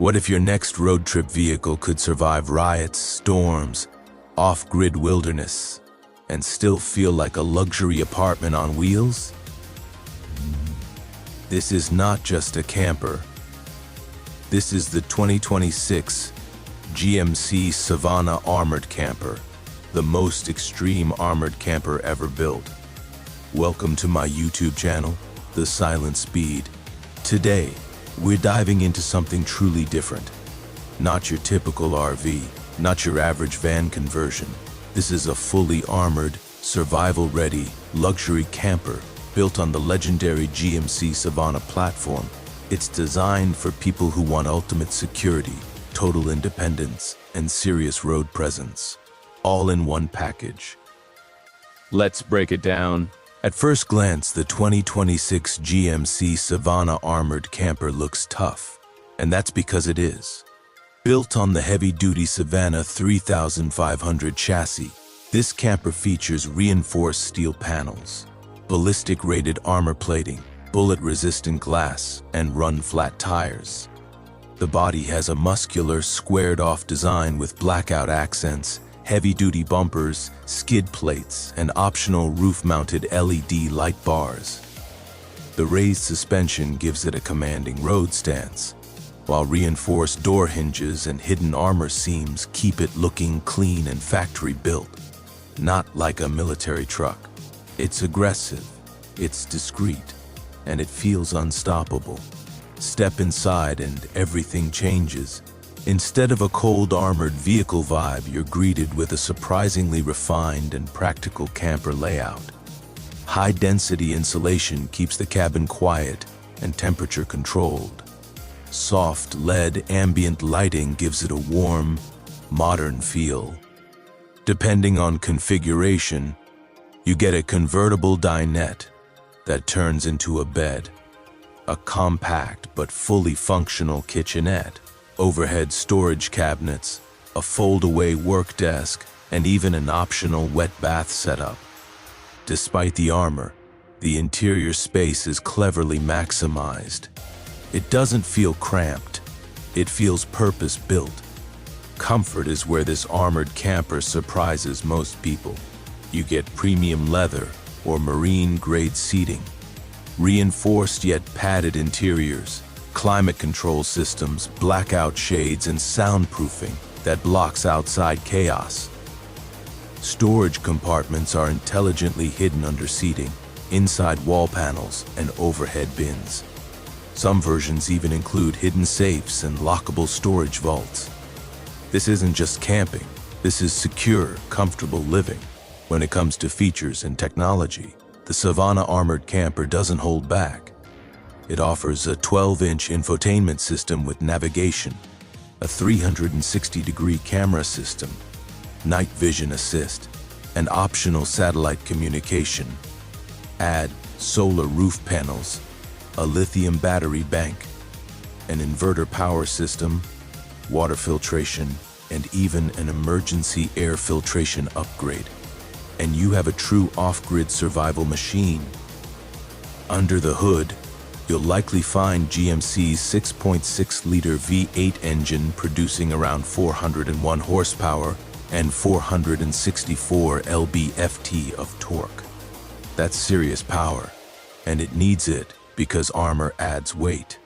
What if your next road trip vehicle could survive riots, storms, off-grid wilderness, and still feel like a luxury apartment on wheels? This is not just a camper. This is the 2026 GMC Savana Armored Camper, the most extreme armored camper ever built. Welcome to my YouTube channel, The Silent Speed. Today, we're diving into something truly different. Not your typical RV, not your average van conversion. This is a fully armored, survival-ready, luxury camper built on the legendary GMC Savana platform. It's designed for people who want ultimate security, total independence, and serious road presence, all in one package. Let's break it down. At first glance, the 2026 GMC Savana Armored Camper looks tough, and that's because it is. Built on the heavy-duty Savana 3500 chassis, this camper features reinforced steel panels, ballistic-rated armor plating, bullet-resistant glass, and run-flat tires. The body has a muscular, squared-off design with blackout accents, heavy-duty bumpers, skid plates, and optional roof-mounted LED light bars. The raised suspension gives it a commanding road stance, while reinforced door hinges and hidden armor seams keep it looking clean and factory-built. Not like a military truck. It's aggressive, it's discreet, and it feels unstoppable. Step inside and everything changes. Instead of a cold armored vehicle vibe, you're greeted with a surprisingly refined and practical camper layout. High-density insulation keeps the cabin quiet and temperature controlled. Soft LED ambient lighting gives it a warm, modern feel. Depending on configuration, you get a convertible dinette that turns into a bed, a compact but fully functional kitchenette, overhead storage cabinets, a fold-away work desk, and even an optional wet bath setup. Despite the armor, the interior space is cleverly maximized. It doesn't feel cramped, it feels purpose-built. Comfort is where this armored camper surprises most people. You get premium leather or marine-grade seating, reinforced yet padded interiors, climate control systems, blackout shades, and soundproofing that blocks outside chaos. Storage compartments are intelligently hidden under seating, inside wall panels, and overhead bins. Some versions even include hidden safes and lockable storage vaults. This isn't just camping, this is secure, comfortable living. When it comes to features and technology, the Savana Armored Camper doesn't hold back. It offers a 12-inch infotainment system with navigation, a 360-degree camera system, night vision assist, and optional satellite communication. Add solar roof panels, a lithium battery bank, an inverter power system, water filtration, and even an emergency air filtration upgrade. And you have a true off-grid survival machine. Under the hood, you'll likely find GMC's 6.6-liter V8 engine producing around 401 horsepower and 464 lb-ft of torque. That's serious power, and it needs it because armor adds weight.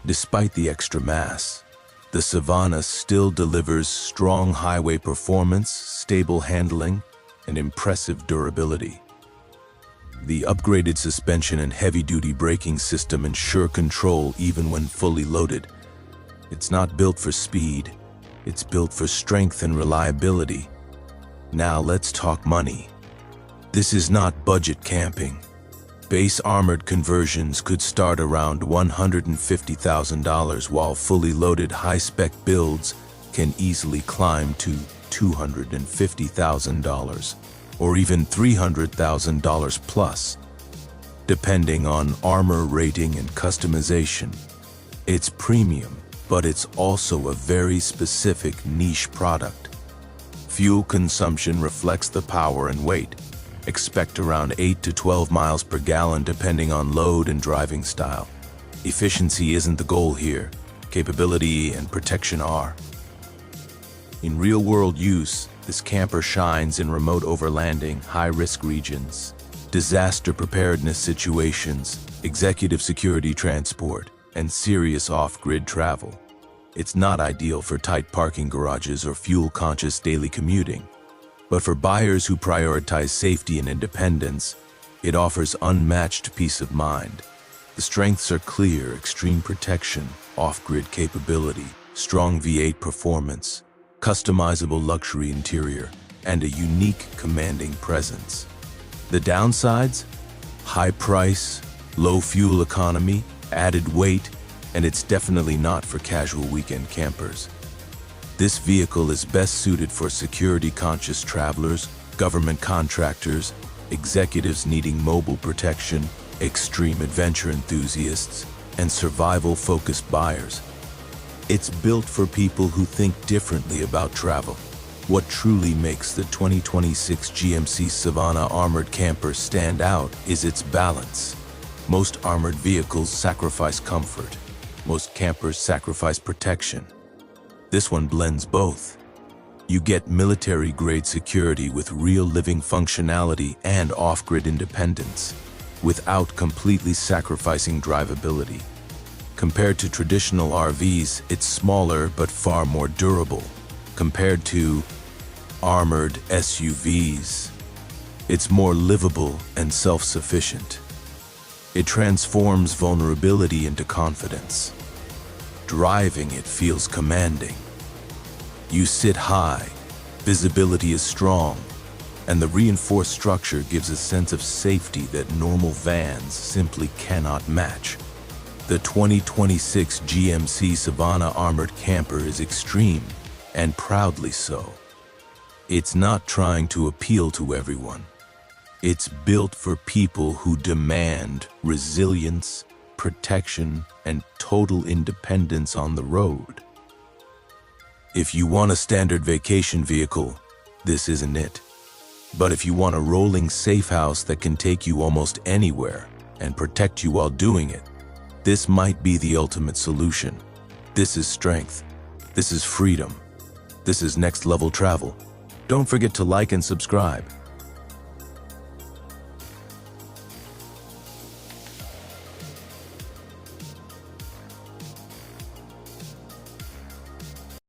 Despite the extra mass, the Savana still delivers strong highway performance, stable handling, and impressive durability. The upgraded suspension and heavy-duty braking system ensure control even when fully loaded. It's not built for speed, it's built for strength and reliability. Now let's talk money. This is not budget camping. Base armored conversions could start around $150,000, while fully loaded high-spec builds can easily climb to $250,000 or even $300,000 plus, depending on armor rating and customization. It's premium, but it's also a very specific niche product. Fuel consumption reflects the power and weight. Expect around 8 to 12 miles per gallon depending on load and driving style. Efficiency isn't the goal here. capability, and protection are. In real-world use, this camper shines in remote overlanding, high-risk regions, disaster preparedness situations, executive security transport, and serious off-grid travel. It's not ideal for tight parking garages or fuel-conscious daily commuting, but for buyers who prioritize safety and independence, it offers unmatched peace of mind. The strengths are clear: extreme protection, off-grid capability, strong V8 performance, customizable luxury interior, and a unique commanding presence. The downsides? High price, low fuel economy, added weight, and it's definitely not for casual weekend campers. This vehicle is best suited for security-conscious travelers, government contractors, executives needing mobile protection, extreme adventure enthusiasts, and survival-focused buyers. It's built for people who think differently about travel. What truly makes the 2026 GMC Savana Armored Camper stand out is its balance. Most armored vehicles sacrifice comfort. Most campers sacrifice protection. This one blends both. You get military-grade security with real living functionality and off-grid independence, without completely sacrificing drivability. Compared to traditional RVs, it's smaller but far more durable. Compared to armored SUVs, it's more livable and self-sufficient. It transforms vulnerability into confidence. Driving it feels commanding. You sit high, visibility is strong, and the reinforced structure gives a sense of safety that normal vans simply cannot match. The 2026 GMC Savana Armored Camper is extreme, and proudly so. It's not trying to appeal to everyone. It's built for people who demand resilience, protection, and total independence on the road. If you want a standard vacation vehicle, this isn't it. But if you want a rolling safe house that can take you almost anywhere and protect you while doing it, this might be the ultimate solution. This is strength. This is freedom. This is next level travel. Don't forget to like and subscribe.